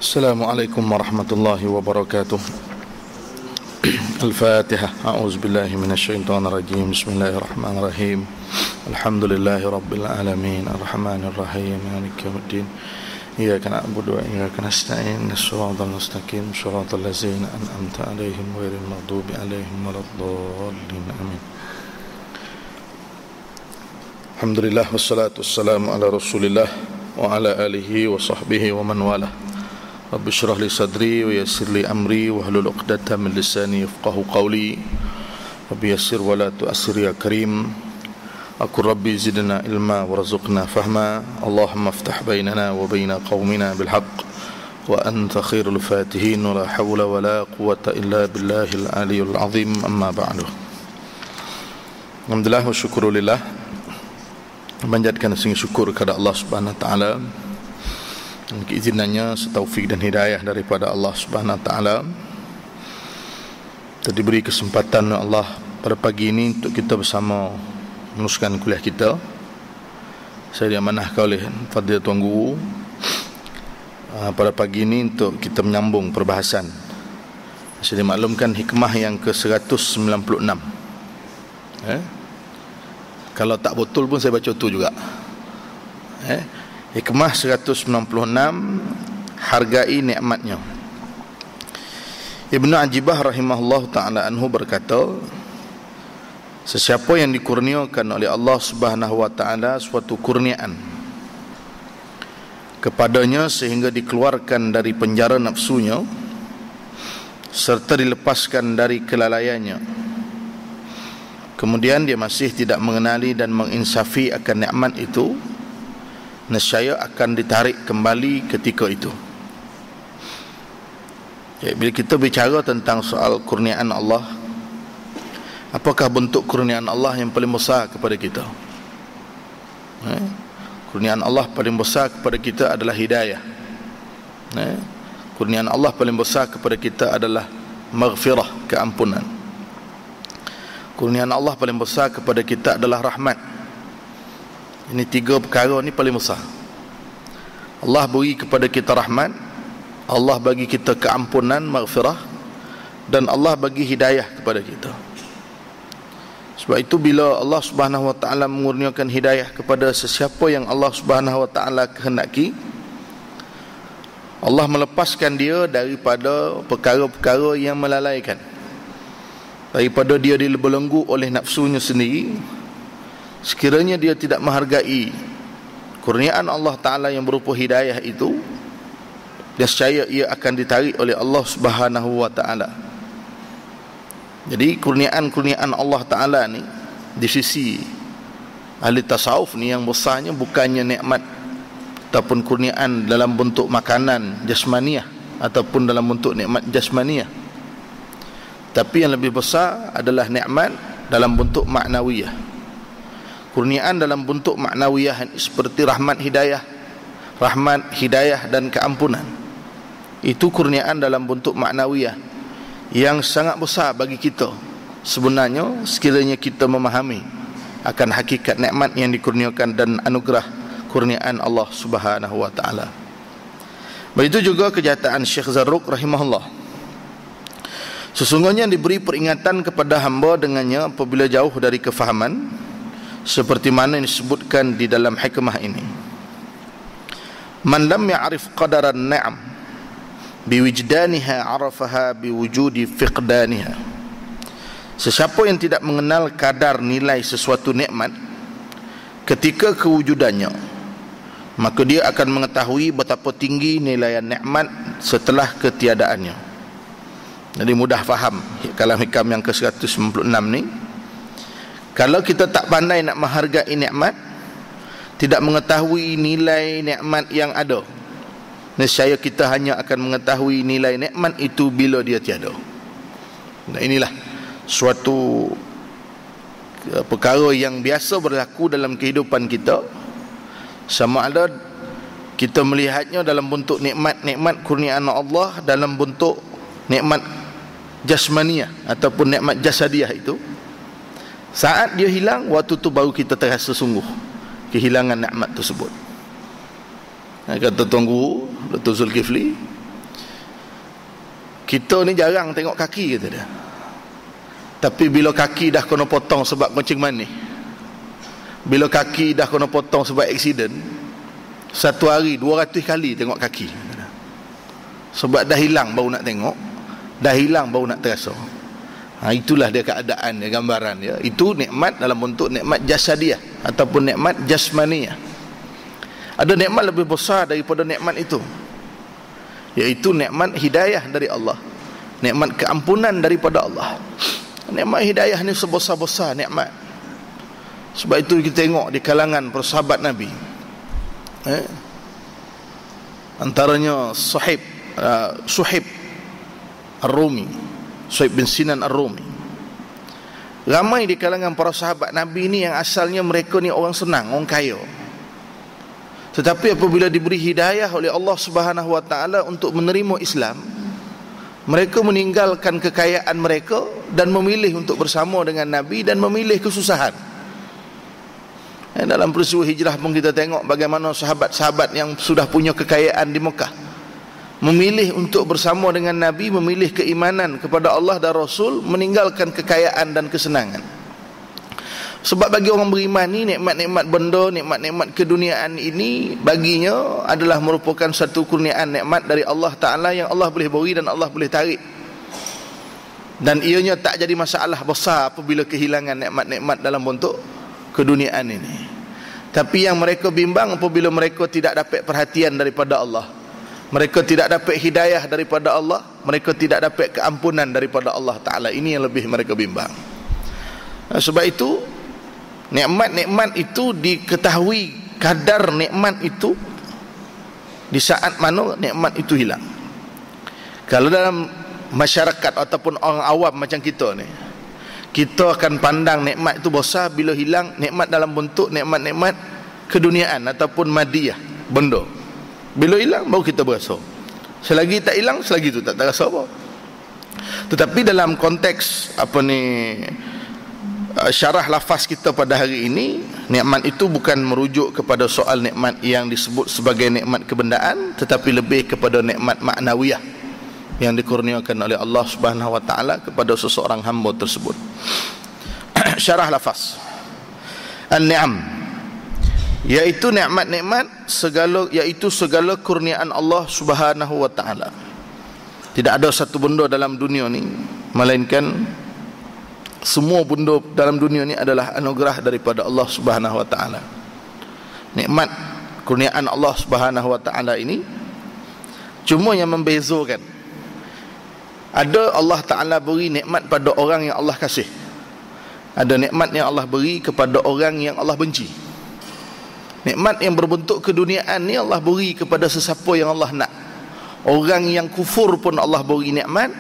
Assalamualaikum warahmatullahi wabarakatuh. Al-Fatihah. A'udzu billahi minasyaitonir rajim. Bismillahirrahmanirrahim. Alhamdulillahi rabbil alamin. Arrahmanir rahim. Maliki yaumiddin. Iyyaka na'budu wa iyyaka nasta'in. Shiratal mustaqim. Shiratal ladzina an'amta 'alaihim ghairil maghdubi 'alaihim waladdallin. Amin. Alhamdulillah wassalatu wassalamu ala Rasulillah wa ala alihi wa sahbihi wa man walah. Rabbi syrah li sadri wa yassir li amri wa hlul 'uqdatam min lisani yafqahu qawli. Rabbi yassir wa la tu'assir ya karim. Aku Rabbi zidna ilma warzuqna fahma. Allahumma aftah bainana wa baina qaumina bil haqq wa anta khairul fatihin wa la hawla wa la quwwata illa billahil aliyyil azim. Amma ba'du. Alhamdulillah wa syukurulillah. Panjatkan segala syukur kepada Allah Subhanahu wa taala. Dan keizinannya, taufik dan hidayah daripada Allah Subhanahu wa taala. Kita diberi kesempatan oleh Allah pada pagi ini untuk kita bersama meneruskan kuliah kita. Saya diamanahkan oleh Fadilah Tuan Guru pada pagi ini untuk kita menyambung perbahasan. Saya dimaklumkan hikmah yang ke-196. Kalau tak betul pun saya baca tu juga. Hikmah 196, hargai nikmatnya. Ibnu Ajibah rahimahullah ta'ala anhu berkata, sesiapa yang dikurniakan oleh Allah Subhanahu wa ta'ala suatu kurniaan kepadanya sehingga dikeluarkan dari penjara nafsunya serta dilepaskan dari kelalaiannya, kemudian dia masih tidak mengenali dan menginsafi akan nikmat itu, nescaya akan ditarik kembali ketika itu. Bila kita bicara tentang soal kurniaan Allah, apakah bentuk kurniaan Allah yang paling besar kepada kita? Kurniaan Allah paling besar kepada kita adalah hidayah. Kurniaan Allah paling besar kepada kita adalah maghfirah, keampunan. Kurniaan Allah paling besar kepada kita adalah rahmat. Ini tiga perkara ni paling besar. Allah beri kepada kita rahmat, Allah bagi kita keampunan, maghfirah, dan Allah bagi hidayah kepada kita. Sebab itu bila Allah Subhanahu wa taala mengurniakan hidayah kepada sesiapa yang Allah Subhanahu wa taala kehendaki, Allah melepaskan dia daripada perkara-perkara yang melalaikan, daripada dia dibelenggu oleh nafsunya sendiri. Sekiranya dia tidak menghargai kurniaan Allah Ta'ala yang berupa hidayah itu, nescaya ia akan ditarik oleh Allah Subhanahu wa Ta'ala. Jadi kurniaan-kurniaan Allah Ta'ala ni di sisi ahli tasawuf ni yang besarnya bukannya nikmat ataupun kurniaan dalam bentuk makanan jasmaniah ataupun dalam bentuk nikmat jasmaniah, tapi yang lebih besar adalah nikmat dalam bentuk maknawiyah. Kurniaan dalam bentuk maknawiyah seperti rahmat hidayah dan keampunan, itu kurniaan dalam bentuk maknawiyah yang sangat besar bagi kita sebenarnya, sekiranya kita memahami akan hakikat nikmat yang dikurniakan dan anugerah kurniaan Allah Subhanahu wa taala. Begitu juga kenyataan Syekh Zarruq rahimahullah. Sesungguhnya diberi peringatan kepada hamba dengannya apabila jauh dari kefahaman, seperti mana yang disebutkan di dalam hikmah ini. Man lam ya'rif qadaran ni'am biwijdaniha 'arafaha biwujudi fiqdaniha. Sesiapa yang tidak mengenal kadar nilai sesuatu nikmat ketika kewujudannya, maka dia akan mengetahui betapa tinggi nilai nikmat setelah ketiadaannya. Jadi mudah faham kalam hikam yang ke-196 ni. Kalau kita tak pandai nak menghargai nikmat, tidak mengetahui nilai nikmat yang ada, nescaya kita hanya akan mengetahui nilai nikmat itu bila dia tiada. Nah, inilah suatu perkara yang biasa berlaku dalam kehidupan kita. Sama ada kita melihatnya dalam bentuk nikmat kurniaan Allah, dalam bentuk nikmat jasmaniah ataupun nikmat jasadiah itu. Saat dia hilang, waktu tu baru kita terasa sungguh kehilangan nikmat tersebut. Kata Tuan Guru Dr. Zulkifli, Kita ni jarang tengok kaki, kata dia. Tapi bila kaki dah kena potong sebab kencing manis, bila kaki dah kena potong sebab aksiden, satu hari 200 kali tengok kaki. Sebab dah hilang baru nak tengok, dah hilang baru nak terasa. Itulah dia keadaan dia, gambaran dia. Itu nikmat dalam bentuk nikmat jasadiah ataupun nikmat jasmaniah. Ada nikmat lebih besar daripada nikmat itu, iaitu nikmat hidayah dari Allah, nikmat keampunan daripada Allah. Nikmat hidayah ni sebesar-besar nikmat. Sebab itu kita tengok di kalangan para sahabat Nabi, antaranya Suhaib Ar-Rumi, Suhaib bin Sinan Ar-Rumi. Ramai di kalangan para sahabat Nabi ni yang asalnya mereka ni orang senang, orang kaya, tetapi apabila diberi hidayah oleh Allah Subhanahu wa taala untuk menerima Islam, mereka meninggalkan kekayaan mereka dan memilih untuk bersama dengan Nabi dan memilih kesusahan. Dalam peristiwa hijrah pun kita tengok bagaimana sahabat-sahabat yang sudah punya kekayaan di Mekah memilih untuk bersama dengan Nabi, memilih keimanan kepada Allah dan Rasul, meninggalkan kekayaan dan kesenangan. Sebab bagi orang beriman ni, nikmat-nikmat benda, nikmat-nikmat keduniaan ini baginya adalah merupakan satu kurniaan nikmat dari Allah Ta'ala yang Allah boleh beri dan Allah boleh tarik. Dan ianya tak jadi masalah besar apabila kehilangan nikmat-nikmat dalam bentuk keduniaan ini. Tapi yang mereka bimbang apabila mereka tidak dapat perhatian daripada Allah, mereka tidak dapat hidayah daripada Allah, mereka tidak dapat keampunan daripada Allah Ta'ala. Ini yang lebih mereka bimbang. Sebab itu nikmat-nikmat itu diketahui kadar nikmat itu di saat mana nikmat itu hilang. Kalau dalam masyarakat ataupun orang awam macam kita ni, kita akan pandang nikmat itu besar bila hilang nikmat dalam bentuk nikmat-nikmat keduniaan ataupun madiyah, benda. Bila hilang baru kita berasa. Selagi tak hilang, selagi itu tak terasa apa. Tetapi dalam konteks syarah lafaz kita pada hari ini, nikmat itu bukan merujuk kepada soal nikmat yang disebut sebagai nikmat kebendaan, tetapi lebih kepada nikmat maknawiyah yang dikurniakan oleh Allah Subhanahu wa taala kepada seseorang hamba tersebut. Syarah lafaz an-ni'am, iaitu nikmat-nikmat segala kurniaan Allah Subhanahu wa taala. Tidak ada satu benda dalam dunia ni melainkan semua benda dalam dunia ni adalah anugerah daripada Allah Subhanahu wa taala. Nikmat kurniaan Allah Subhanahu wa taala ini cuma yang membezakan, ada Allah Ta'ala beri nikmat pada orang yang Allah kasih, ada nikmat yang Allah beri kepada orang yang Allah benci. Nikmat yang berbentuk keduniaan ni Allah beri kepada sesiapa yang Allah nak. Orang yang kufur pun Allah beri nikmat,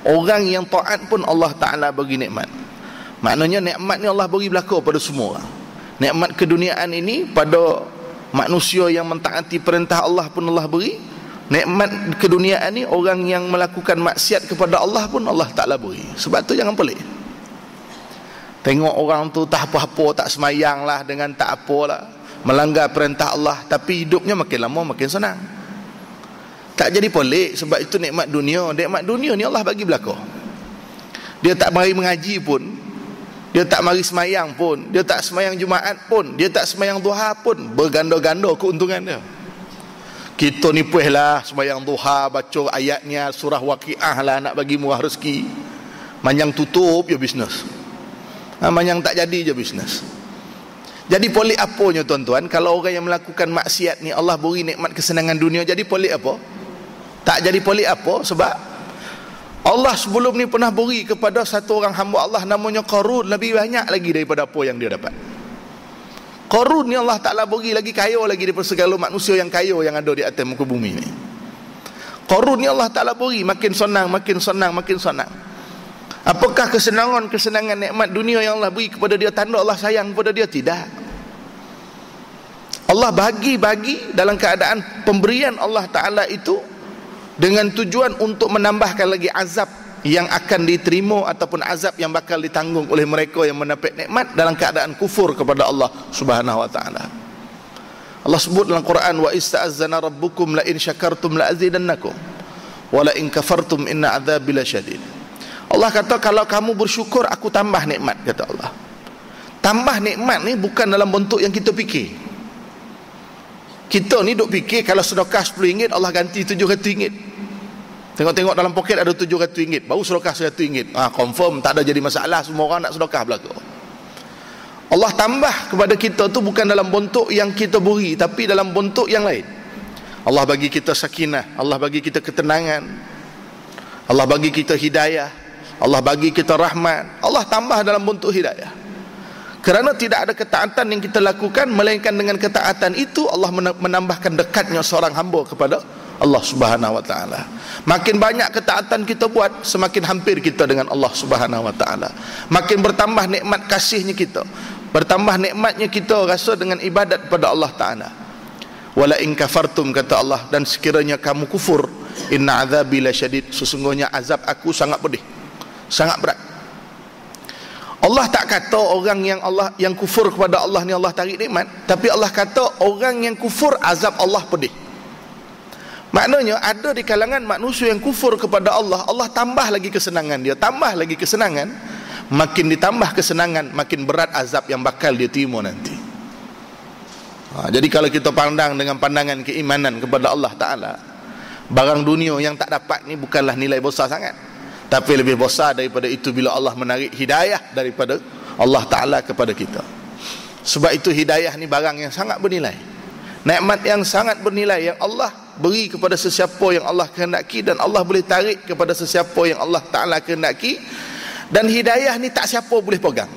orang yang taat pun Allah Ta'ala beri nikmat. Maknanya nikmat ni Allah beri belaka pada semua orang. Nikmat keduniaan ini pada manusia yang mentaati perintah Allah pun Allah beri. Nikmat keduniaan ni orang yang melakukan maksiat kepada Allah pun Allah Ta'ala beri. Sebab tu jangan pelik. Tengok orang tu tak apa-apa, tak semayang lah dengan tak apalah, melanggar perintah Allah, tapi hidupnya makin lama makin senang. Tak jadi pelik. Sebab itu nikmat dunia. Nikmat dunia ni Allah bagi belaka. Dia tak mari mengaji pun, dia tak mari semayang pun, dia tak semayang Jumaat pun, dia tak semayang duha pun, berganda-ganda keuntungan dia. Kita ni lah semayang duha, baca ayatnya surah Waqiah lah, nak bagi murah rezeki. Manyang tutup je bisnes, manyang tak jadi je bisnes. Jadi pelik apanya tuan-tuan, kalau orang yang melakukan maksiat ni Allah beri nikmat kesenangan dunia, jadi pelik apa? Tak jadi pelik apa? Sebab Allah sebelum ni pernah beri kepada satu orang hamba Allah namanya Qarun lebih banyak lagi daripada apa yang dia dapat. Qarun ni Allah Ta'ala beri lagi kaya lagi daripada segala manusia yang kaya yang ada di atas muka bumi ni. Qarun ni Allah Ta'ala beri makin senang, makin senang, makin senang. Apakah kesenangan nikmat dunia yang Allah beri kepada dia tanda Allah sayang kepada dia? Tidak. Allah bagi dalam keadaan pemberian Allah Ta'ala itu dengan tujuan untuk menambahkan lagi azab yang akan diterima ataupun azab yang bakal ditanggung oleh mereka yang mendapat nikmat dalam keadaan kufur kepada Allah Subhanahu wa taala. Allah sebut dalam Quran, wa ista'azzana rabbukum la in syakartum la azidannakum. wala in kafartum inna adzabi lasyadid. Allah kata kalau kamu bersyukur aku tambah nikmat, kata Allah. Tambah nikmat ni bukan dalam bentuk yang kita fikir. Kita ni duk fikir kalau sedekah RM10 Allah ganti RM700. Tengok-tengok dalam poket ada RM700, baru sedekah RM100. Confirm tak ada jadi masalah, semua orang nak sedekah belaka. Allah tambah kepada kita tu bukan dalam bentuk yang kita beri, tapi dalam bentuk yang lain. Allah bagi kita sakinah, Allah bagi kita ketenangan, Allah bagi kita hidayah, Allah bagi kita rahmat. Allah tambah dalam bentuk hidayah. Kerana tidak ada ketaatan yang kita lakukan, melainkan dengan ketaatan itu Allah menambahkan dekatnya seorang hamba kepada Allah Subhanahu wa taala. Makin banyak ketaatan kita buat, semakin hampir kita dengan Allah Subhanahu wa taala. Makin bertambah nikmat kasihnya kita, bertambah nikmatnya kita rasa dengan ibadat pada Allah taala. Wala in kafartum, kata Allah, dan sekiranya kamu kufur, inna azabi lasyadid, sesungguhnya azab aku sangat pedih, sangat berat. Allah tak kata orang yang kufur kepada Allah ni Allah tarik nikmat, tapi Allah kata orang yang kufur azab Allah pedih. Maknanya ada di kalangan manusia yang kufur kepada Allah, Allah tambah lagi kesenangan dia, tambah lagi kesenangan. Makin ditambah kesenangan, makin berat azab yang bakal dia terima nanti. Jadi kalau kita pandang dengan pandangan keimanan kepada Allah Ta'ala, barang dunia yang tak dapat ni bukanlah nilai besar sangat, tapi lebih besar daripada itu bila Allah menarik hidayah daripada Allah Ta'ala kepada kita. Sebab itu hidayah ni barang yang sangat bernilai, nikmat yang sangat bernilai, yang Allah beri kepada sesiapa yang Allah kehendaki, dan Allah boleh tarik kepada sesiapa yang Allah Ta'ala kehendaki. Dan hidayah ni tak siapa boleh pegang.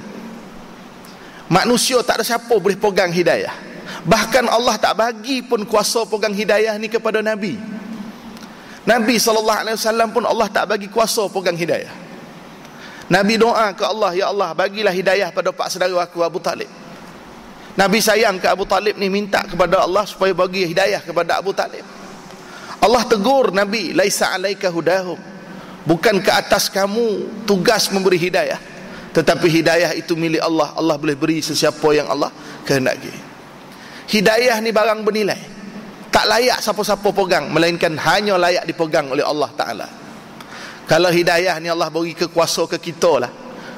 Manusia tak ada siapa boleh pegang hidayah. Bahkan Allah tak bagi pun kuasa pegang hidayah ni kepada Nabi. Nabi SAW pun Allah tak bagi kuasa pegang hidayah. Nabi doa ke Allah, ya Allah bagilah hidayah pada pak saudara aku Abu Talib. Nabi sayang ke Abu Talib ni, minta kepada Allah supaya bagi hidayah kepada Abu Talib. Allah tegur Nabi, laisa alaika hudahum, bukan ke atas kamu tugas memberi hidayah, tetapi hidayah itu milik Allah. Allah boleh beri sesiapa yang Allah kehendaki. Hidayah ni barang bernilai, tak layak siapa-siapa pegang, melainkan hanya layak dipegang oleh Allah Ta'ala. Kalau hidayah ni Allah bagi ke kuasa ke kita lah,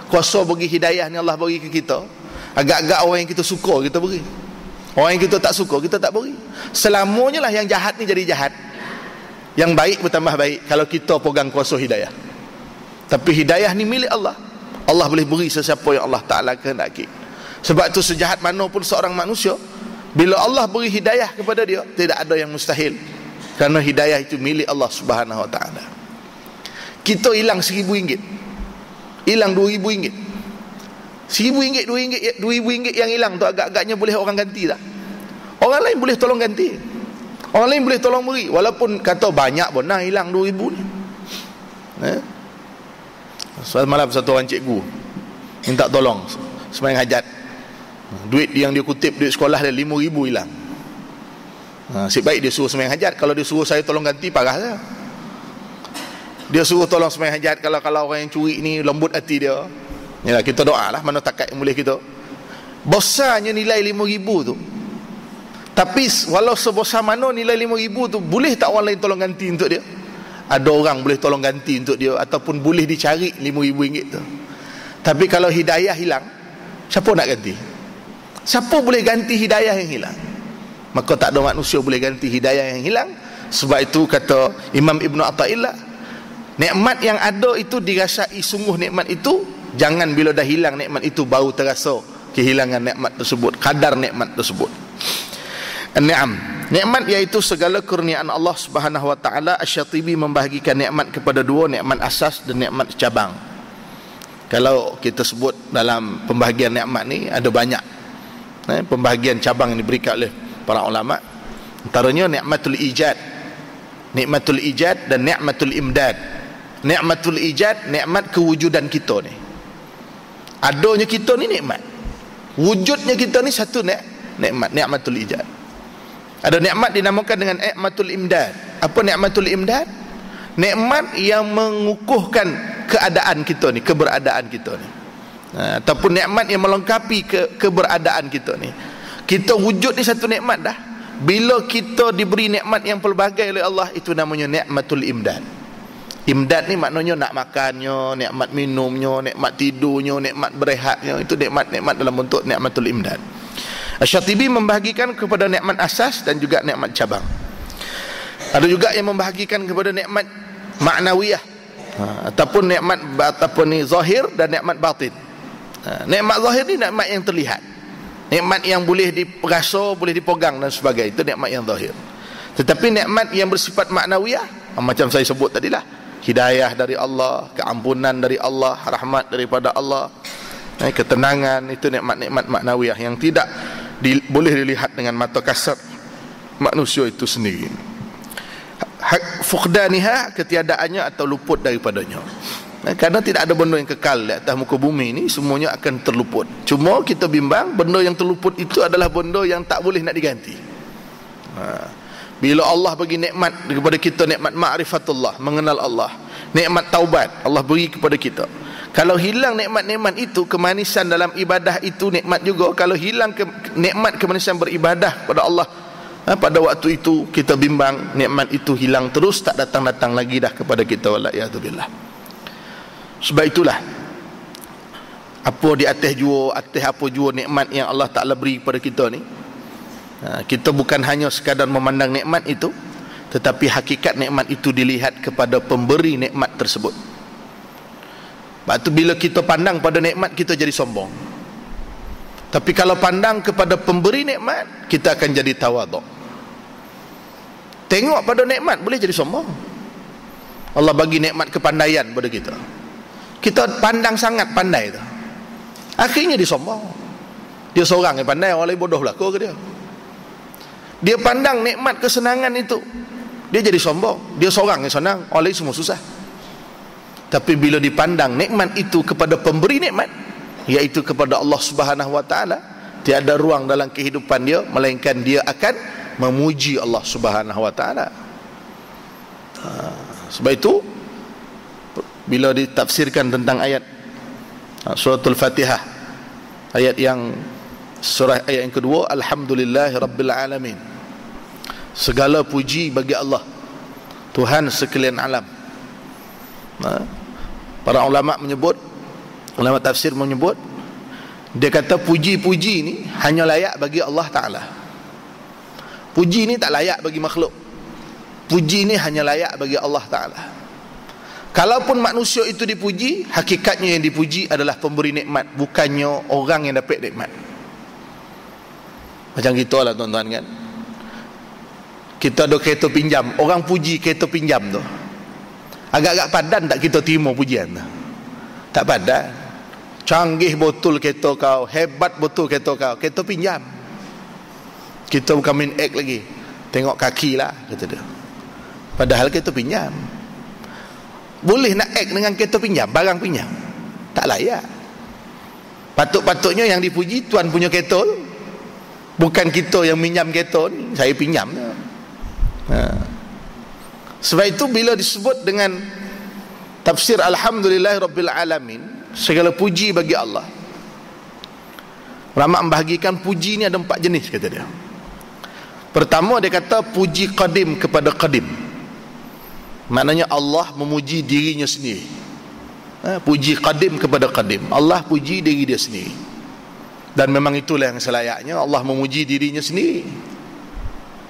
kuasa bagi hidayah ni Allah bagi ke kita, agak-agak orang yang kita suka kita beri, orang yang kita tak suka kita tak beri. Selamanya lah yang jahat ni jadi jahat, yang baik bertambah baik kalau kita pegang kuasa hidayah. Tapi hidayah ni milik Allah, Allah boleh beri sesiapa yang Allah Ta'ala kehendaki. Sebab itu sejahat mana pun seorang manusia, bila Allah beri hidayah kepada dia, tidak ada yang mustahil, kerana hidayah itu milik Allah Subhanahu wa taala. Kita hilang RM1,000, hilang RM2,000, RM1,000, RM2,000 yang hilang tu agak-agaknya boleh orang ganti tak? Orang lain boleh tolong ganti, orang lain boleh tolong beri, walaupun kata banyak pun nah hilang RM2,000 ni. Semalam satu orang cikgu minta tolong sembahyang hajat, duit yang dia kutip, duit sekolah dia RM5,000 hilang. Nasib baik dia suruh sembahyang hajat. Kalau dia suruh saya tolong ganti, parah lah. Dia suruh tolong sembahyang hajat, kalau orang yang curi ni lembut hati dia, yalah, kita doa lah, mana takat yang boleh kita. Besarnya nilai RM5,000 tu, tapi walau sebesar mana nilai RM5,000 tu, boleh tak orang lain tolong ganti untuk dia? Ada orang boleh tolong ganti untuk dia, ataupun boleh dicari RM5,000 tu. Tapi kalau hidayah hilang, siapa nak ganti? Siapa boleh ganti hidayah yang hilang? Maka tak ada manusia boleh ganti hidayah yang hilang. Sebab itu kata Imam Ibn Atta'illah, nikmat yang ada itu dirasai sungguh nikmat itu, jangan bila dah hilang nikmat itu baru terasa kehilangan nikmat tersebut, kadar nikmat tersebut. An-ni'am, nikmat iaitu segala kurniaan Allah Subhanahu wa taala. Asy-Syatibi membahagikan nikmat kepada dua, nikmat asas dan nikmat cabang. Kalau kita sebut dalam pembahagian nikmat ni ada banyak pembahagian cabang yang diberikan oleh para ulama. Antaranya nikmatul ijad, nikmatul ijad dan nikmatul imdad. Nikmatul ijad, nikmat kewujudan kita ni, adanya kita ni nikmat, wujudnya kita ni satu nikmat, nikmatul ijad. Ada nikmat dinamakan dengan nikmatul imdad. Apa nikmatul imdad? Nikmat yang mengukuhkan keadaan kita ni, keberadaan kita ni, ataupun nikmat yang melengkapi keberadaan kita ni. Kita wujud ni satu nikmat dah. Bila kita diberi nikmat yang pelbagai oleh Allah, itu namanya nikmatul imdad. Imdad ni maknanya nak makannya, nikmat minumnya, nikmat tidurnya, nikmat berehatnya. Itu nikmat-nikmat dalam bentuk nikmatul imdad. Asy-Syatibi membahagikan kepada nikmat asas dan juga nikmat cabang. Ada juga yang membahagikan kepada nikmat ma'nawiyah, ataupun nikmat zahir dan nikmat batin. Nikmat zahir ni nikmat yang terlihat, nikmat yang boleh dirasa, boleh dipegang dan sebagainya. Itu nikmat yang zahir. Tetapi nikmat yang bersifat ma'nawiyah, macam saya sebut tadilah, hidayah dari Allah, keampunan dari Allah, rahmat daripada Allah, ketenangan, itu nikmat-nikmat maknawiyah yang tidak boleh dilihat dengan mata kasar manusia itu sendiri. Fuqdaniha, ketiadaannya atau luput daripadanya. Karena tidak ada benda yang kekal di atas muka bumi ini, semuanya akan terluput. Cuma kita bimbang, benda yang terluput itu adalah benda yang tak boleh nak diganti. Bila Allah bagi nikmat kepada kita, nikmat ma'rifatullah, mengenal Allah, nikmat taubat Allah beri kepada kita. Kalau hilang nikmat-nikmat itu, kemanisan dalam ibadah itu nikmat juga. Kalau hilang nikmat kemanisan beribadah kepada Allah, pada waktu itu kita bimbang nikmat itu hilang terus, tak datang-datang lagi dah kepada kita. Wala'iyadzubillah. Sebab itulah, apa di atas apa jua nikmat yang Allah Ta'ala beri kepada kita ni, kita bukan hanya sekadar memandang nikmat itu, tetapi hakikat nikmat itu dilihat kepada pemberi nikmat tersebut. Sebab itu bila kita pandang pada nikmat, kita jadi sombong. Tapi kalau pandang kepada pemberi nikmat, kita akan jadi tawaduk. Tengok pada nikmat, boleh jadi sombong. Allah bagi nikmat kepandaian pada kita, kita pandang sangat pandai tu, akhirnya dia sombong. Dia seorang yang pandai, orang lain bodoh lah ke dia. Dia pandang nikmat kesenangan itu, dia jadi sombong. Dia seorang yang senang, orang lain semua susah. Tapi bila dipandang nikmat itu kepada pemberi nikmat, iaitu kepada Allah Subhanahu wa ta'ala, tiada ruang dalam kehidupan dia melainkan dia akan memuji Allah Subhanahu wa ta'ala. Sebab itu bila ditafsirkan tentang ayat suratul Fatihah, ayat yang kedua, alhamdulillahi rabbil alamin, segala puji bagi Allah, Tuhan sekalian alam. Para ulama menyebut, ulama tafsir menyebut, dia kata puji-puji ni hanya layak bagi Allah Ta'ala. Puji ni tak layak bagi makhluk. Puji ni hanya layak bagi Allah Ta'ala. Kalaupun manusia itu dipuji, hakikatnya yang dipuji adalah pemberi nikmat, bukannya orang yang dapat nikmat. Macam kita lah tuan-tuan kan, kita ada kereta pinjam, orang puji kereta pinjam tu, agak-agak padan tak kita terima pujian tu? Tak padan. Canggih betul kereta kau, hebat betul kereta kau, kereta pinjam. Kita bukan main act lagi, tengok kaki lah kata dia, padahal kereta pinjam. Boleh nak act dengan kereta pinjam, barang pinjam? Tak layak. Patut-patutnya yang dipuji tuan punya kereta tu, bukan kita yang minjam kereta ni. Saya pinjam tu. Sebab itu bila disebut dengan tafsir alhamdulillah rabbil alamin, segala puji bagi Allah, ulama membahagikan puji ni ada 4 jenis kata dia. Pertama, dia kata puji qadim kepada qadim, maknanya Allah memuji dirinya sendiri. Puji qadim kepada qadim, Allah puji diri dia sendiri. Dan memang itulah yang selayaknya, Allah memuji dirinya sendiri.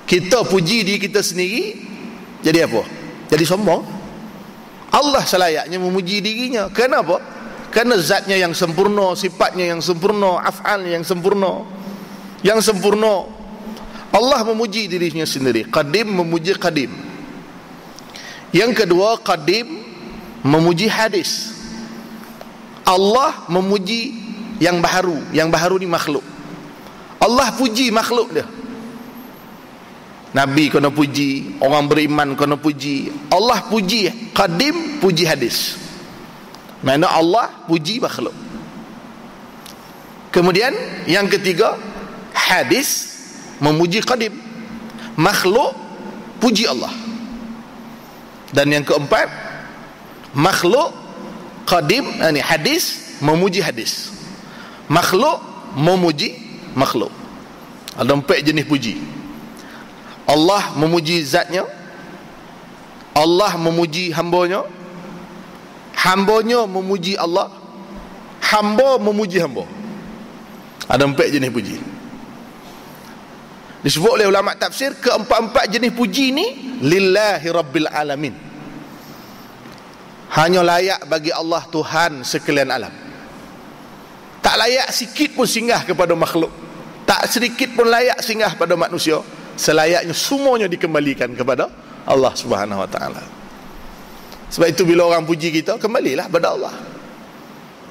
Kita puji diri kita sendiri, jadi apa? Jadi sombong. Allah selayaknya memuji dirinya. Kenapa? Kerana zatnya yang sempurna, sifatnya yang sempurna, af'alnya yang sempurna. Yang sempurna. Allah memuji dirinya sendiri. Qadim memuji qadim. Yang kedua, qadim memuji hadis. Allah memuji yang baharu. Yang baharu ni makhluk. Allah puji makhluk dia. Nabi kena puji, orang beriman kena puji. Allah puji qadim, puji hadis. Maksudnya Allah puji makhluk. Kemudian yang ketiga, hadis memuji qadim, makhluk puji Allah. Dan yang keempat, makhluk qadim, hadis memuji hadis, makhluk memuji makhluk. Ada 4 jenis puji. Allah memuji zatnya, Allah memuji hambanya, hambanya memuji Allah, hamba memuji hamba. Ada 4 jenis puji. Disebut oleh ulama tafsir, keempat-empat jenis puji ni lillahi rabbil alamin, hanya layak bagi Allah Tuhan sekalian alam. Tak layak sikit pun singgah kepada makhluk, tak sedikit pun layak singgah pada manusia. Selayaknya semuanya dikembalikan kepada Allah Subhanahu wa taala. Sebab itu bila orang puji kita, kembalilah kepada Allah.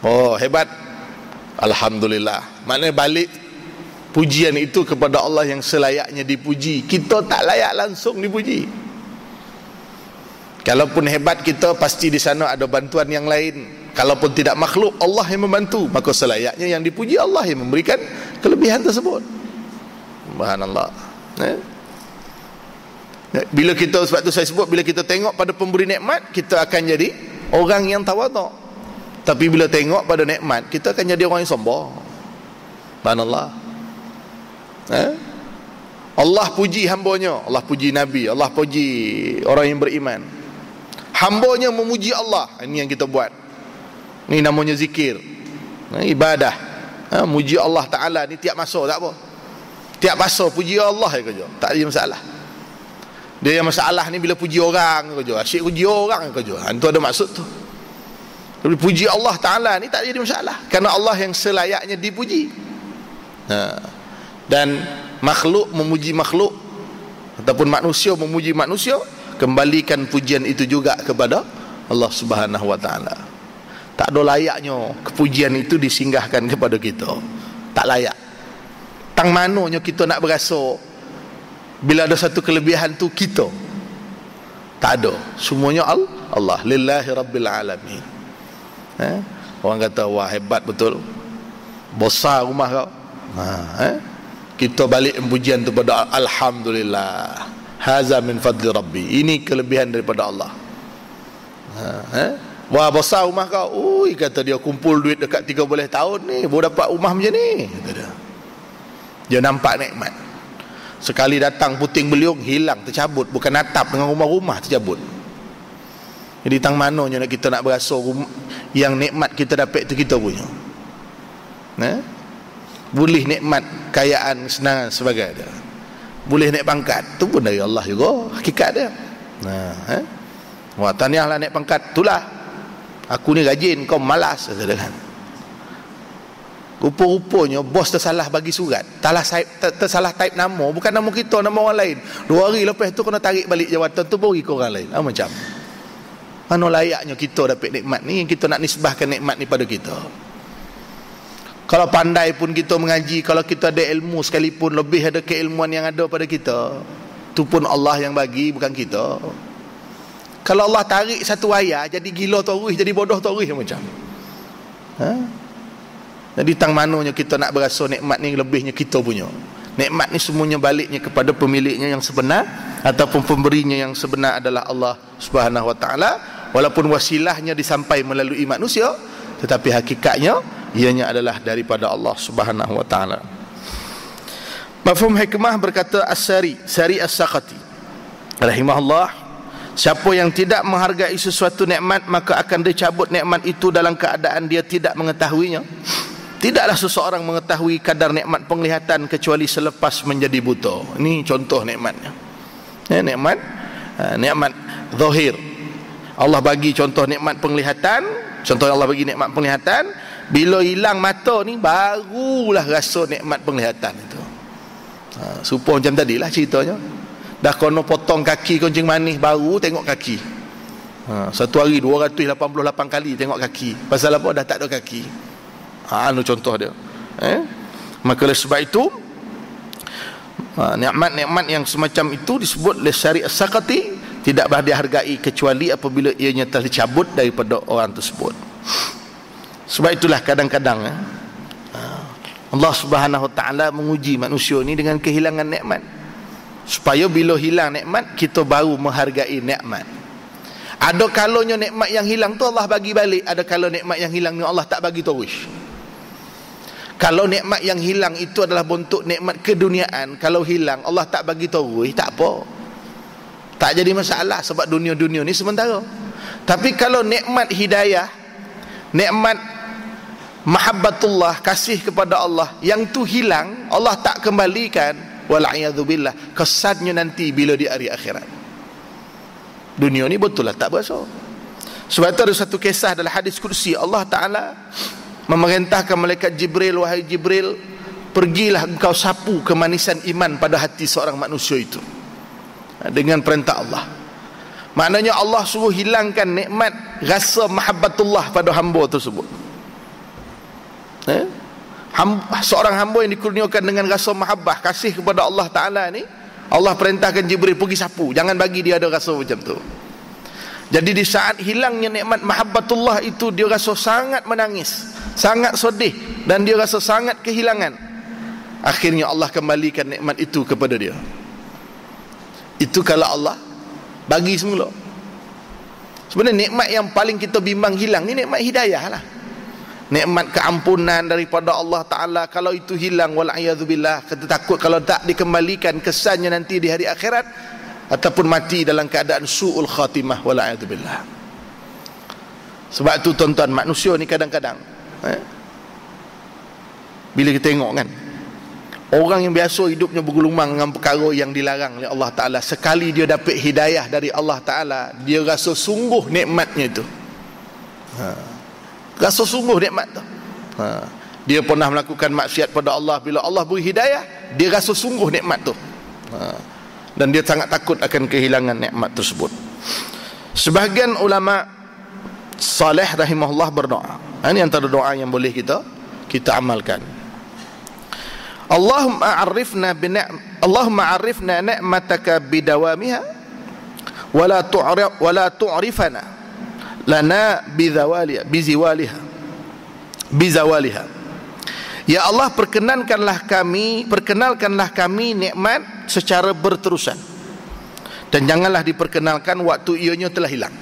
Oh, hebat, alhamdulillah. Maknanya balik pujian itu kepada Allah yang selayaknya dipuji. Kita tak layak langsung dipuji. Kalaupun hebat kita, pasti di sana ada bantuan yang lain. Kalaupun tidak makhluk, Allah yang membantu, maka selayaknya yang dipuji Allah yang memberikan kelebihan tersebut. Subhanallah. Bila kita, sebab tu saya sebut, bila kita tengok pada pemberi nikmat, kita akan jadi orang yang tawaduk. Tapi bila tengok pada nikmat, kita akan jadi orang yang sombong. Subhanallah. Allah puji hambanya, Allah puji Nabi, Allah puji orang yang beriman. Hambanya memuji Allah. Ini yang kita buat. Ini namanya zikir, ibadah. Muji Allah Ta'ala ni tiap masa, tak apa. Tiap masa puji Allah je, tak ada masalah. Dia yang masalah ni bila puji orang je, asyik puji orang je. Itu ada maksud tu. Tapi puji Allah Ta'ala ni tak jadi masalah, kerana Allah yang selayaknya dipuji. Dan makhluk memuji makhluk, ataupun manusia memuji manusia, kembalikan pujian itu juga kepada Allah Subhanahu wa taala. Tak ada layaknya kepujian itu disinggahkan kepada kita. Tak layak. Tang mananya kita nak berasa bila ada satu kelebihan tu kita? Tak ada. Semuanya Allah. Lillahi rabbil alamin. Orang kata, wah hebat betul, besar rumah kau. Kita balik pujian tu pada alhamdulillah, haza min fadli rabbi, ini kelebihan daripada Allah. Wah besar rumah kau. Ui, kata dia, kumpul duit dekat 13 tahun ni baru dapat rumah macam ni, kata dia. Dia nampak nikmat. Sekali datang puting beliung, hilang, tercabut. Bukan atap dengan rumah-rumah tercabut. Jadi tang mananya kita nak berasa yang nikmat kita dapat tu kita punya. Boleh nikmat kayaan, kesenangan sebagai dia. Boleh naik pangkat, tu pun dari Allah juga hakikat dia. Wah, tahniahlah naik pangkat, itulah. Aku ni rajin, kau malas, kata dia kan. Rupa-rupanya bos tersalah bagi surat, tersalah type nama, bukan nama kita, nama orang lain. 2 hari lepas tu kena tarik balik jawatan tu, bagi ke orang lain. Macam mana layaknya kita dapat nikmat ni, yang kita nak nisbahkan nikmat ni pada kita. Kalau pandai pun kita mengaji, kalau kita ada ilmu sekalipun, lebih ada keilmuan yang ada pada kita, tu pun Allah yang bagi, bukan kita. Kalau Allah tarik satu ayat, jadi gila terus, jadi bodoh terus macam. Jadi tang mananya kita nak berasa nikmat ni lebihnya kita punya. Nikmat ni semuanya baliknya kepada pemiliknya yang sebenar, ataupun pemberinya yang sebenar adalah Allah Subhanahu wa taala. Walaupun wasilahnya disampai melalui manusia, tetapi hakikatnya ianya adalah daripada Allah Subhanahu wa taala. Mafhum hikmah berkata As-Sari As-Saqati rahimahullah, siapa yang tidak menghargai sesuatu nikmat, maka akan dicabut nikmat itu dalam keadaan dia tidak mengetahuinya. Tidaklah seseorang mengetahui kadar nikmat penglihatan kecuali selepas menjadi buta. Ini contoh nikmatnya. Nikmat zahir. Allah bagi contoh nikmat penglihatan. Contoh Allah bagi nikmat penglihatan, bila hilang mata ni barulah rasa nikmat penglihatan itu. Supaya macam tadilah ceritanya. Dah kono potong kaki kencing manis, baru tengok kaki. Satu hari 288 kali tengok kaki. Pasal apa? Dah tak ada kaki. Anu contoh dia. Maka oleh sebab itu, nikmat-nikmat yang semacam itu disebut oleh Syari' As-Saqati tidak dihargai kecuali apabila ianya telah dicabut daripada orang tersebut. Sebab itulah kadang-kadang Allah Subhanahu wa taala menguji manusia ni dengan kehilangan nikmat, supaya bila hilang nikmat kita baru menghargai nikmat. Ada kalanya nikmat yang hilang tu Allah bagi balik, ada kala nikmat yang hilang ni Allah tak bagi terus. Kalau nikmat yang hilang itu adalah bentuk nikmat keduniaan, kalau hilang Allah tak bagi terus, tak apa, tak jadi masalah, sebab dunia-dunia ni sementara. Tapi kalau nikmat hidayah, nikmat mahabbatullah, kasih kepada Allah, yang tu hilang, Allah tak kembalikan, wal'iyadzubillah, kesannya nanti bila di hari akhirat. Dunia ni betul lah tak berasa. Sebab itu ada satu kisah dalam hadis kursi, Allah Ta'ala memerintahkan malaikat Jibril, wahai Jibril, pergilah engkau sapu kemanisan iman pada hati seorang manusia itu, dengan perintah Allah. Maknanya Allah suruh hilangkan nikmat rasa mahabbatullah pada hamba tersebut. Seorang hamba yang dikurniakan dengan rasa mahabbah, kasih kepada Allah Ta'ala ni, Allah perintahkan Jibril pergi sapu, jangan bagi dia ada rasa macam tu. Jadi di saat hilangnya nikmat mahabbatullah itu, dia rasa sangat menangis, sangat sedih, dan dia rasa sangat kehilangan. Akhirnya Allah kembalikan nikmat itu kepada dia. Itu kalau Allah bagi semula. Sebenarnya nikmat yang paling kita bimbang hilang ni nikmat hidayah lah, nikmat keampunan daripada Allah Ta'ala. Kalau itu hilang, wal'iyadzubillah, kita takut kalau tak dikembalikan kesannya nanti di hari akhirat, ataupun mati dalam keadaan su'ul khatimah, wal'iyadzubillah. Sebab tu tuan-tuan, manusia ni kadang-kadang bila kita tengok kan, orang yang biasa hidupnya bergulumang dengan perkara yang dilarang oleh Allah Ta'ala, sekali dia dapat hidayah dari Allah Ta'ala, dia rasa sungguh nikmatnya itu. Rasa sungguh nikmat tu. Dia pernah melakukan maksiat pada Allah, bila Allah beri hidayah, dia rasa sungguh nikmat tu. Dan dia sangat takut akan kehilangan nikmat tersebut. Sebahagian ulama salih rahimahullah berdoa. Ini antara doa yang boleh kita amalkan. Allahumma arifna ni'mataka bidawamiha wala tu'rifana lana bizawaliha. Ya Allah, perkenalkanlah kami nikmat secara berterusan, dan janganlah diperkenalkan waktu ianya telah hilang.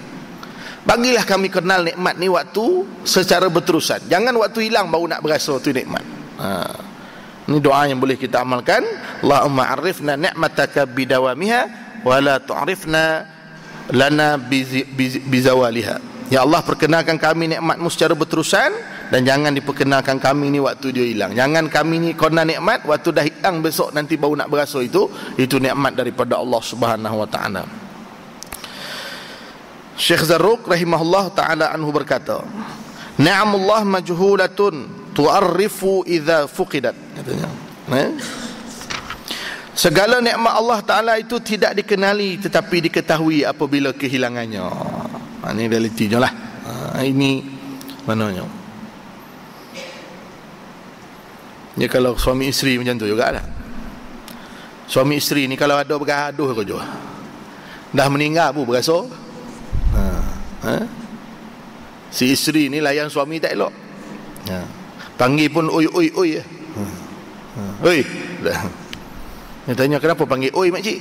Bagilah kami kenal nikmat ni waktu secara berterusan, jangan waktu hilang baru nak berasa tu nikmat. Ini doa yang boleh kita amalkan. Allahumma arifna ni'mataka bidawamiha wala tu'rifna lana bizawaliha. Ya Allah, perkenalkan kami nikmatmu secara berterusan, dan jangan diperkenalkan kami ni waktu dia hilang. Jangan kami ni kena nikmat waktu dah hilang, besok nanti baru nak berasa itu nikmat daripada Allah Subhanahu wa taala. Syekh Zarruq rahimahullah taala anhu berkata, ni'amullah majhulatun tu'arrifu idza fuqidat, katanya. Segala nikmat Allah Ta'ala itu tidak dikenali tetapi diketahui apabila kehilangannya. Ini realitinya lah. Ini mananya. Ya, kalau suami isteri macam tu juga lah. Suami isteri ni kalau ada bergaduh ke jauh, dah meninggal pun berasa. Si isteri ni layan suami tak elok. Panggil pun oi. Oi. Dia tanya, kenapa panggil oi makcik?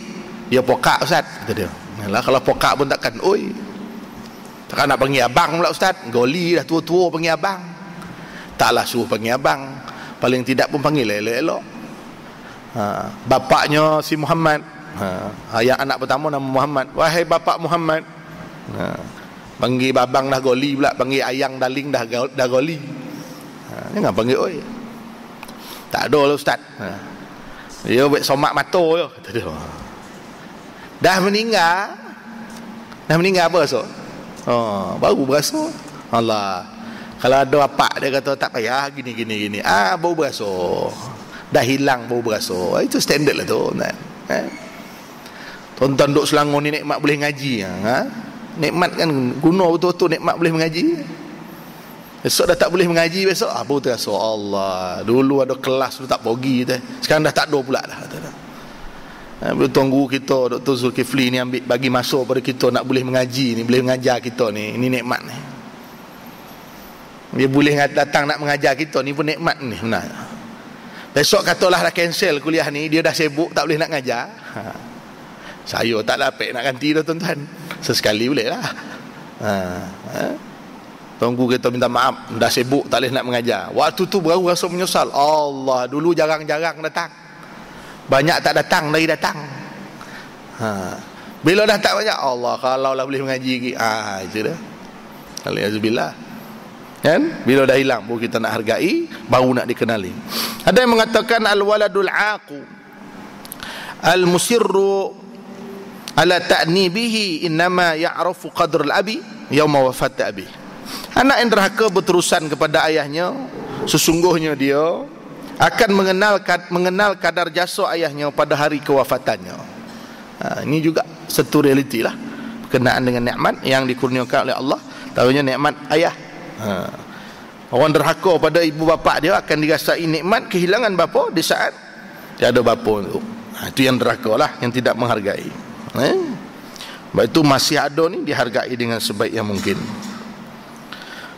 Dia pokak ustaz, kata dia. Yalah, kalau pokak pun takkan oi. Takkan nak panggil abang pula ustaz. Goli dah tua-tua panggil abang. Taklah suruh panggil abang, paling tidak pun panggil elok-elok. Bapaknya si Muhammad, yang anak pertama nama Muhammad, wahai bapak Muhammad. Panggil babang dah goli pula, panggil ayang daling dah goli. Jangan panggil oi. Tak ada lah ustaz. Dia buat somak mata je, kata dia. Dah meninggal apa esok? Baru berasa. Allah, kalau ada bapak dia kata tak payah gini, baru berasa. Dah hilang baru berasa. Itu standard lah tu. Tuan-tuan duduk Selangor ni nikmat boleh ngaji. Nikmat kan, guna betul-betul nikmat boleh mengaji. Besok dah tak boleh mengaji, besok baru terasa Allah, dulu ada kelas tu tak pergi tu, sekarang dah tak ada pula dah. Betul guru kita Dr. Zulkifli ni ambil bagi masuk pada kita nak boleh mengaji ni, boleh mengajar kita ni. Ini nikmat ni. Dia boleh datang nak mengajar kita ni pun nikmat ni benar. Besok katalah dah cancel kuliah ni, dia dah sibuk tak boleh nak ngajar. Saya tak dapat nak ganti dah tuan-tuan. Sesekali boleh lah. Tunggu kita minta maaf, dah sibuk tak boleh nak mengajar. Waktu tu baru rasa menyesal. Allah, dulu jarang-jarang datang, banyak tak datang dari datang. Bila dah tak banyak, Allah kalau lah boleh mengaji lagi. Itu dah. Alhamdulillah. Kan? Bila dah hilang baru kita nak hargai, baru nak dikenali. Ada yang mengatakan al-waladul aqu al-musirru ala ta'nibihi innama ya'rafu qadr al-abi yauma wafat abi. Anak yang derhaka berterusan kepada ayahnya, sesungguhnya dia akan mengenal kadar jasa ayahnya pada hari kewafatannya. Ini juga satu realiti lah berkenaan dengan nikmat yang dikurniakan oleh Allah. Tahunya nikmat ayah. Orang derhaka pada ibu bapa dia akan dirasai nikmat kehilangan bapa di saat tiada bapa itu. Itu yang derhaka lah, yang tidak menghargai. Sebab itu masih ada ni dihargai dengan sebaik yang mungkin.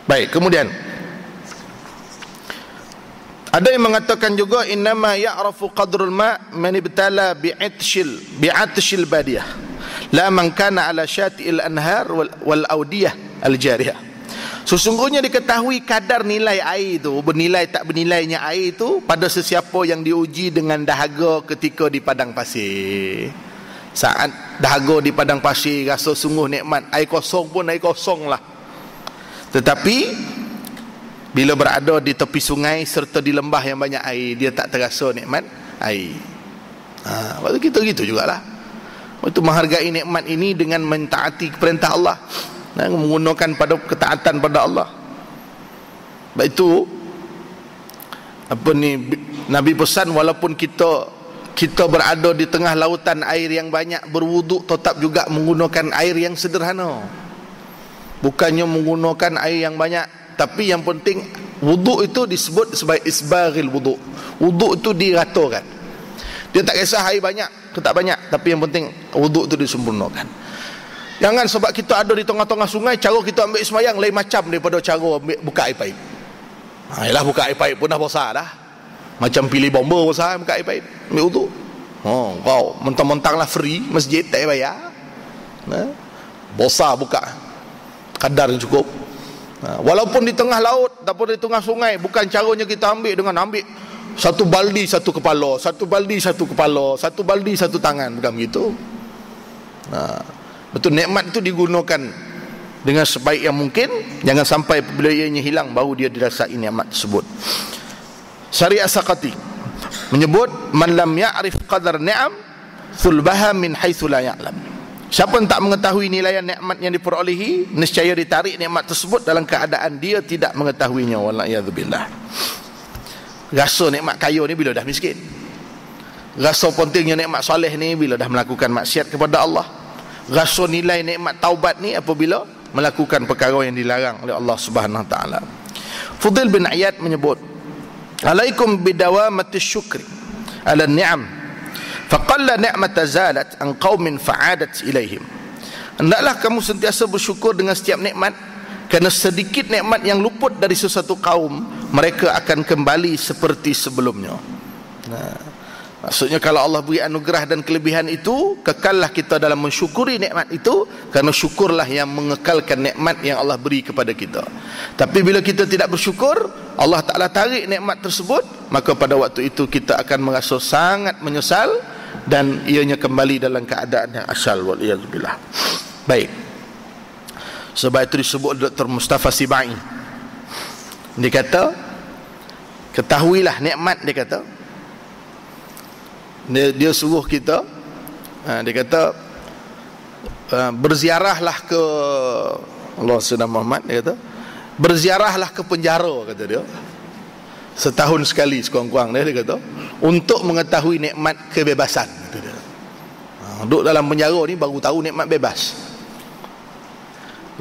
Baik, kemudian ada yang mengatakan juga innama ya'rafu qadrul ma' man ibtala bi'atshil badiyah la man kana ala syati'il anhar wal audiyah al jariyah. Sesungguhnya diketahui kadar nilai air itu, bernilai tak bernilainya air itu pada sesiapa yang diuji dengan dahaga ketika di padang pasir. Saat dahaga di padang pasir rasa sungguh nikmat, air kosong pun air kosong lah. Tetapi bila berada di tepi sungai serta di lembah yang banyak air, dia tak terasa nikmat air. Waktu kita gitu jugalah. Waktu menghargai nikmat ini dengan mentaati perintah Allah, menggunakan pada ketaatan pada Allah. Sebab itu Nabi pesan, walaupun kita berada di tengah lautan air yang banyak, berwuduk tetap juga menggunakan air yang sederhana. Bukannya menggunakan air yang banyak, tapi yang penting wuduk itu disebut sebagai isbaghil wuduk. Wuduk itu diratakan. Dia tak kisah air banyak ke tak banyak, tapi yang penting wuduk itu disempurnakan. Jangan sebab kita ada di tengah-tengah sungai, cara kita ambil semayang lain macam daripada cara buka air paip. Yalah, buka air paip pun dah besar dah. Macam pilih bomba besar buka air paip, ambil wuduk. Kau mentang-mentang lah free masjid tak payah bayar. Besar buka kadar yang cukup. Walaupun di tengah laut ataupun di tengah sungai, bukan caranya kita ambil dengan ambil satu baldi satu kepala, satu baldi satu kepala, satu baldi satu tangan, bukan begitu. Betul, nikmat itu digunakan dengan sebaik yang mungkin. Jangan sampai bila ianya hilang baru dia dirasai nikmat tersebut. Syariah Saqati menyebut man lam ya'rif qadar ni'am thulbaha min haitsu la ya'lam. Siapa yang tak mengetahui nilaian nikmat yang diperolehi, nescaya ditarik nikmat tersebut dalam keadaan dia tidak mengetahuinya. Wala'iyadzubillah. Rasa nikmat kaya ni bila dah miskin. Rasa pentingnya nikmat soleh ni bila dah melakukan maksiat kepada Allah. Rasa nilai nikmat taubat ni apabila melakukan perkara yang dilarang oleh Allah Subhanahu Wa Taala. Fudail bin Iyad menyebut, alaikum bidawamatis syukri ala ni'am faqalla ni'mata zalat an qaumin fa'adat ilaihim. Hendaklah kamu sentiasa bersyukur dengan setiap nikmat, kerana sedikit nikmat yang luput dari sesuatu kaum, mereka akan kembali seperti sebelumnya. Maksudnya kalau Allah beri anugerah dan kelebihan itu, kekallah kita dalam mensyukuri nikmat itu, kerana syukurlah yang mengekalkan nikmat yang Allah beri kepada kita. Tapi bila kita tidak bersyukur, Allah Ta'ala tarik nikmat tersebut, maka pada waktu itu kita akan merasa sangat menyesal dan ianya kembali dalam keadaan yang asal. Waliyadzubillah. Baik, sebab itu disebut Dr. Mustafa Sibai. Dia kata, ketahuilah nikmat, dia kata, dia suruh kita, dia kata, berziarahlah ke Allah Sunnah Muhammad, dia kata, berziarahlah ke penjara, kata dia, setahun sekali sekurang-kurang, dia kata, untuk mengetahui nikmat kebebasan, kata dia. Duduk dalam penjara ni baru tahu nikmat bebas.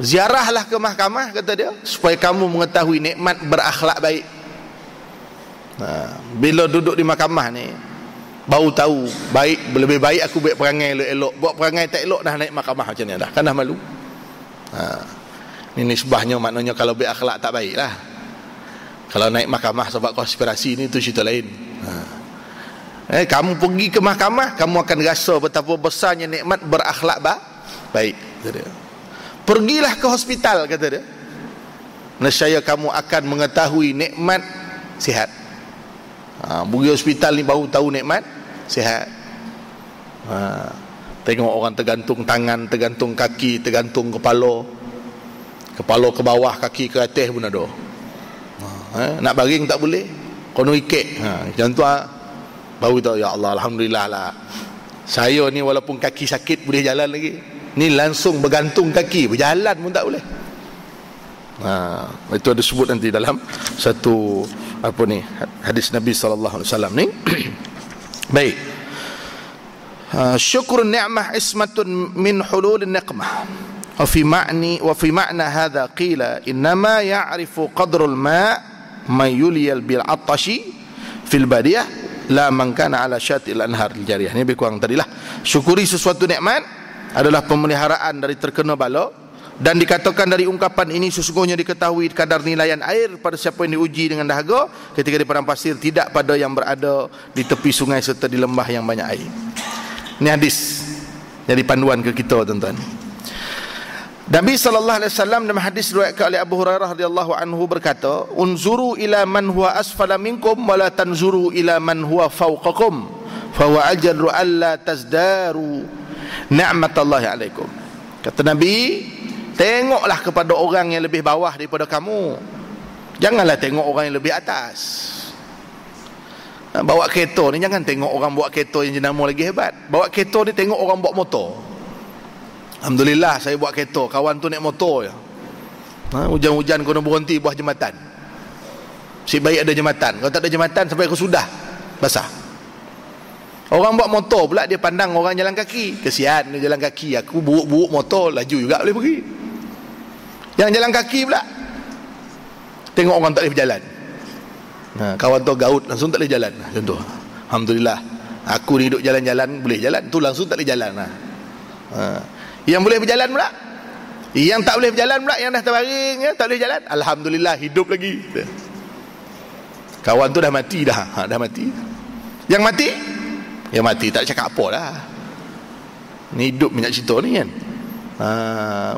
Ziarahlah ke mahkamah, kata dia, supaya kamu mengetahui nikmat berakhlak baik. Bila duduk di mahkamah ni baru tahu baik, lebih baik aku buat perangai elok-elok. Buat perangai tak elok dah naik mahkamah macam ni dah, kan dah malu. Ini nisbahnya, maknanya kalau berakhlak tak baik lah. Kalau naik mahkamah sebab konspirasi ni tu cerita lain. Kamu pergi ke mahkamah, kamu akan rasa betapa besarnya nikmat berakhlak baik, kata dia. Pergilah ke hospital, kata dia, nescaya kamu akan mengetahui nikmat sihat. Pergi hospital ni baru tahu nikmat sihat. Tengok orang tergantung tangan, tergantung kaki, tergantung kepala ke bawah, kaki ke atas pun ada. Nak baring tak boleh, kono ikat. Macam tu baru tahu, ya Allah, alhamdulillah lah, saya ni walaupun kaki sakit boleh jalan lagi. Ni langsung bergantung kaki, berjalan pun tak boleh. Itu ada sebut nanti dalam satu hadis Nabi sallallahu alaihi wasallam ni. Baik. Syukrun ni'mah ismatun min hulul niqmah. وفي معنى هذا قيل إنما يعرف قدر الماء من يلي بالعطش في البادية لا من كان على شاطئ الأنهار الجارية. Ini lebih kurang tadilah. Syukuri sesuatu nikmat adalah pemeliharaan dari terkena bala, dan dikatakan dari ungkapan ini sesungguhnya diketahui kadar nilaian air pada siapa yang diuji dengan dahaga ketika di padang pasir, tidak pada yang berada di tepi sungai serta di lembah yang banyak air. Ini hadis jadi panduan ke kita, tuan-tuan. Nabi sallallahu alaihi wasallam dalam hadis riwayatkan oleh Abu Hurairah radhiyallahu anhu berkata, "Unzuru ila man huwa asfala minkum wa la tanzuru ila man huwa fawqakum, fa huwa ajru alla tazdaru ni'matallahi alaikum." Kata Nabi, tengoklah kepada orang yang lebih bawah daripada kamu, janganlah tengok orang yang lebih atas. Bawa kereta ni jangan tengok orang bawa kereta yang jenama lagi hebat. Bawa kereta ni tengok orang bawa motor. Alhamdulillah saya buat kereta, kawan tu naik motor je. Hujan-hujan kena berhenti buah jembatan. Si baik ada jembatan, kalau tak ada jembatan sampai ke sudah basah. Orang buat motor pula dia pandang orang jalan kaki, kesian dia jalan kaki, aku buruk-buruk motor laju juga boleh pergi. Yang jalan kaki pula tengok orang tak boleh berjalan. Kawan tu gaut langsung tak boleh jalan. Contoh, alhamdulillah aku ni duduk jalan-jalan boleh jalan, tu langsung tak boleh jalan. Yang boleh berjalan pula, yang tak boleh berjalan pula, yang dah terbaring ya, tak boleh jalan, alhamdulillah hidup lagi. Kawan tu dah mati dah, dah mati. Yang mati, yang mati tak cakap apa dah. Ni hidup minyak cerita ni kan.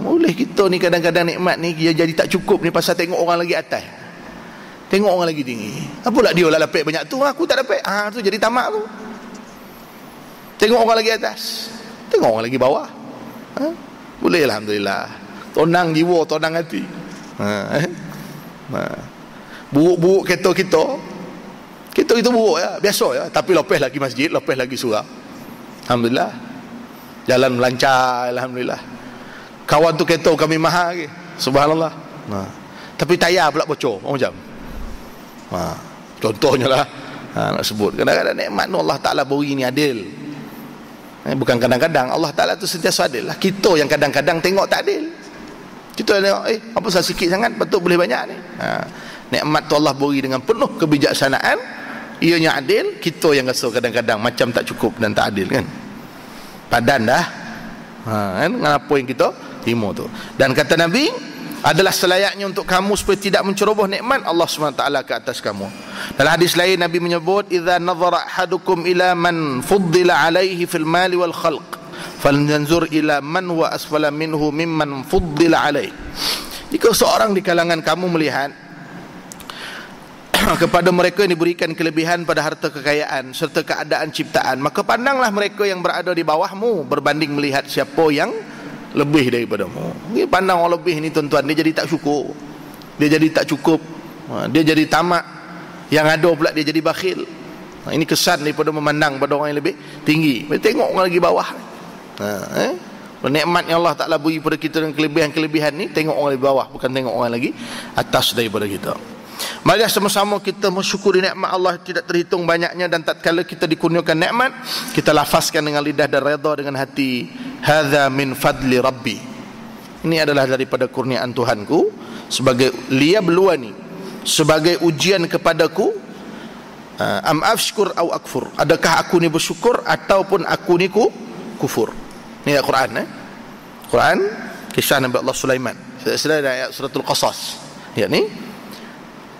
Boleh kita ni kadang-kadang nikmat ni dia jadi tak cukup ni pasal tengok orang lagi atas, tengok orang lagi tinggi. Apalah dia lah dapat banyak tu, aku tak dapat. Tu jadi tamak tu. Tengok orang lagi atas, tengok orang lagi bawah. Boleh alhamdulillah. Tonang jiwa, tonang hati. Buruk-buruk kereta kita buruk ya, biasa ya, tapi lepas lagi masjid, lepas lagi surau. Alhamdulillah. Jalan lancar alhamdulillah. Kawan tu kereta kami mahal lagi. Subhanallah. Tapi tayar pula bocor macam. Contohnya lah, nak sebut kadang-kadang nikmat Allah Ta'ala beri ni adil. Bukan kadang-kadang, Allah Ta'ala tu sentiasa adil lah. Kita yang kadang-kadang tengok tak adil. Kita tengok apa salah sikit sangat, betul boleh banyak ni. Nikmat tu Allah beri dengan penuh kebijaksanaan, ianya adil. Kita yang rasa kadang-kadang macam tak cukup dan tak adil kan. Padan dah kan, dengan apa yang kita terima tu. Dan kata Nabi, adalah selayaknya untuk kamu supaya tidak menceroboh nikmat Allah SWT ke atas kamu. Dalam hadis lain Nabi menyebut, idza nazara ahadukum ila man fuddila alaihi fil mali wal khalq falyanzur ila man huwa asfala minhu mimman fuddila alaihi. Jika seorang di kalangan kamu melihat kepada mereka yang diberikan kelebihan pada harta kekayaan serta keadaan ciptaan, maka pandanglah mereka yang berada di bawahmu berbanding melihat siapa yang lebih daripadamu. Dia pandang orang lebih ni tuan-tuan, dia jadi tak syukur, dia jadi tak cukup, dia jadi tamak, yang ada pula dia jadi bakhil. Ini kesan daripada memandang pada orang yang lebih tinggi. Tengok orang lagi bawah. Nikmat yang Allah Ta'ala beri pada kita dengan kelebihan-kelebihan ni, tengok orang lebih bawah, bukan tengok orang lagi atas daripada kita. Mari sama-sama kita mensyukuri nikmat Allah tidak terhitung banyaknya, dan tatkala kita dikurniakan nikmat, kita lafazkan dengan lidah dan redha dengan hati, hadza min fadli rabbi. Ini adalah daripada kurniaan Tuhanku, sebagai liyabluwani, sebagai ujian kepadaku. Am afsykur au akfur, adakah aku ni bersyukur ataupun aku ni kufur. Ini ayat Quran Quran kisah Nabi Allah Sulaiman. Sedang ayat suratul Qasas. Yakni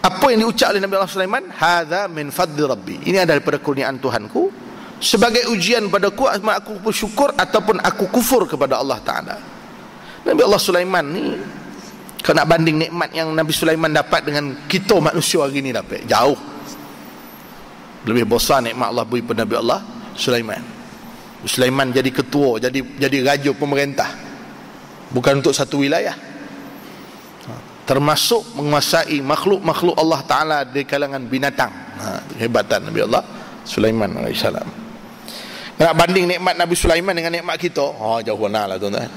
apa yang diucap oleh Nabi Allah Sulaiman, hadza min fadli rabbi, ini adalah daripada kurniaan Tuhanku, sebagai ujian padaku, aku bersyukur ataupun aku kufur kepada Allah Ta'ala. Nabi Allah Sulaiman ni, kalau nak banding nikmat yang Nabi Sulaiman dapat dengan kita manusia hari ni dapat, jauh lebih besar nikmat Allah beri pada Nabi Allah Sulaiman. Sulaiman jadi ketua, jadi raja pemerintah, bukan untuk satu wilayah, termasuk menguasai makhluk-makhluk Allah Ta'ala di kalangan binatang. Kehebatan Nabi Allah Sulaiman AS. Nak banding nikmat Nabi Sulaiman dengan nikmat kita, jauh mana lah tuan-tuan.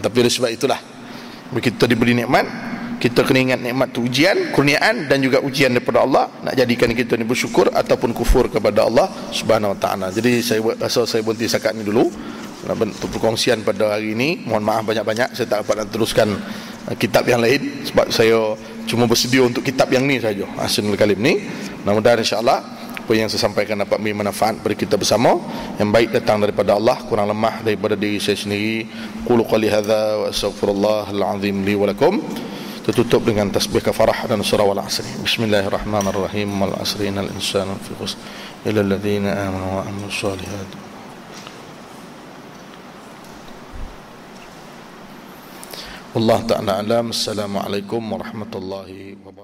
Tapi oleh sebab itulah, kita diberi nikmat, kita kena ingat nikmat itu ujian, kurniaan dan juga ujian daripada Allah, nak jadikan kita ni bersyukur ataupun kufur kepada Allah Subhanahu Wa Ta'ala. Jadi saya rasa saya berhenti setakat ni dulu untuk perkongsian pada hari ini. Mohon maaf banyak-banyak saya tak dapat nak teruskan kitab yang lain sebab saya cuma bersedia untuk kitab yang ni saja, Ahsanul Kalim ni. Mudah-mudahan insya-Allah apa yang saya sampaikan dapat memberi manfaat bagi kita bersama. Yang baik datang daripada Allah, kurang lemah daripada diri saya sendiri. Qulu qali hadza wa astaghfirullahal azim li wa lakum. Tertutup dengan tasbih kafarah dan surah wal asri. Bismillahirrahmanirrahim. Wal asri innal insana fi khusr illa alladziina aamanu wa 'amilus shalihaat. Wallahu ta'ala alam. Assalamualaikum warahmatullahi wabarakatuh.